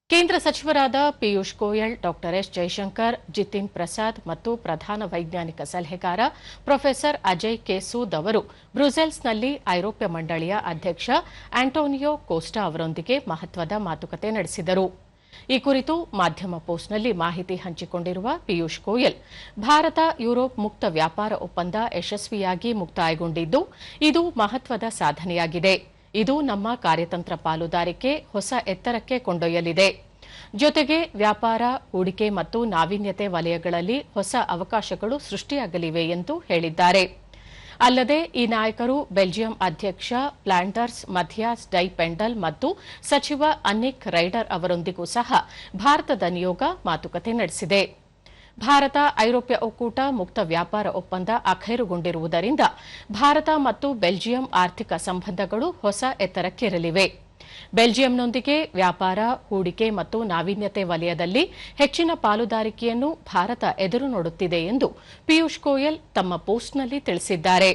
ಕೇಂದ್ರ ಸಚಿವರಾದ Piyush Goyal, doctor S Jaishankar, Jitin Prasad ಮತ್ತು ಪ್ರಧಾನ ವೈಜ್ಞಾನಿಕ ಸಲಹೆಗಾರ ಪ್ರೊಫೆಸರ್ ಅಜಯ್ ಕೆ ಸೂದ್ ಅವರು ಬ್ರುಸೆಲ್ಸ್ನಲ್ಲಿ ಐರೋಪ್ಯ ಮಂಡಳಿಯ ಅಧ್ಯಕ್ಷ ಆಂಟೋನಿಯೋ ಕೋಸ್ಟಾ ಅವರೊಂದಿಗೆ ಮಹತ್ವದ ಮಾತುಕತೆ ನಡೆಸಿದರು. ಈ ಕುರಿತು ಮಾಧ್ಯಮ ಪೋಸ್ಟ್ನಲ್ಲಿ ಮಾಹಿತಿ ಹಂಚಿಕೊಂಡಿರುವ ಪಿಯೂಷ್ ಗೋಯಲ್, ಭಾರತ ಯುರೋಪ್ ಮುಕ್ತ ವ್ಯಾಪಾರ ಒಪ್ಪಂದ ಯಶಸ್ವಿಯಾಗಿ ಮುಕ್ತಾಯಗೊಂಡಿದ್ದು, ಇದು ಮಹತ್ವದ ಸಾಧನೆಯಾಗಿದೆ. ಇದು ನಮ್ಮ ಕಾರ್ಯತಂತ್ರ ಪಾಲುದಾರಿಕೆ ಹೊಸ ಎತ್ತರಕ್ಕೆ ಕೊಂಡೊಯ್ಯಲಿದೆ. ಜೊತೆಗೆ ವ್ಯಾಪಾರ, ಹೂಡಿಕೆ ಮತ್ತು ನಾವೀನ್ಯತೆ ವಲಯಗಳಲ್ಲಿ ಹೊಸ ಅವಕಾಶಗಳು ಸೃಷ್ಟಿಯಾಗಲಿವೆ ಎಂದು ಹೇಳಿದ್ದಾರೆ. ಅಲ್ಲದೆ ಈ ನಾಯಕರು ಬೆಲ್ಜಿಯಂ ಅಧ್ಯಕ್ಷ ಪ್ಲಾಂಡರ್ಸ್ ಮಥಿಯಾಸ್ ಡೈ ಪೆಂಡಲ್ ಮತ್ತು ಸಚಿವ ಅನ್ನಿಕ್ ರೈಡರ್ ಅವರೊಂದಿಗೂ ಸಹ ಭಾರತದ ನಿಯೋಗ ಮಾತುಕತೆ ನಡೆಸಿದೆ. ಭಾರತ ಐರೋಪ್ಯ ಒಕ್ಕೂಟ ಮುಕ್ತ ವ್ಯಾಪಾರ ಒಪ್ಪಂದ ಅಖೈರುಗೊಂಡಿರುವುದರಿಂದ ಭಾರತ ಮತ್ತು ಬೆಲ್ಜಿಯಂ ಆರ್ಥಿಕ ಸಂಬಂಧಗಳು ಹೊಸ ಎತ್ತರಕ್ಕೇರಲಿವೆ. ಬೆಲ್ಜಿಯಂನೊಂದಿಗೆ ವ್ಯಾಪಾರ, ಹೂಡಿಕೆ ಮತ್ತು ನಾವೀನ್ಯತೆ ವಲಯದಲ್ಲಿ ಹೆಚ್ಚಿನ ಪಾಲುದಾರಿಕೆಯನ್ನು ಭಾರತ ಎದುರು ನೋಡುತ್ತಿದೆ ಎಂದು ಪಿಯೂಷ್ ಗೋಯಲ್ ತಮ್ಮ ಪೋಸ್ಟ್ನಲ್ಲಿ ತಿಳಿಸಿದ್ದಾರೆ.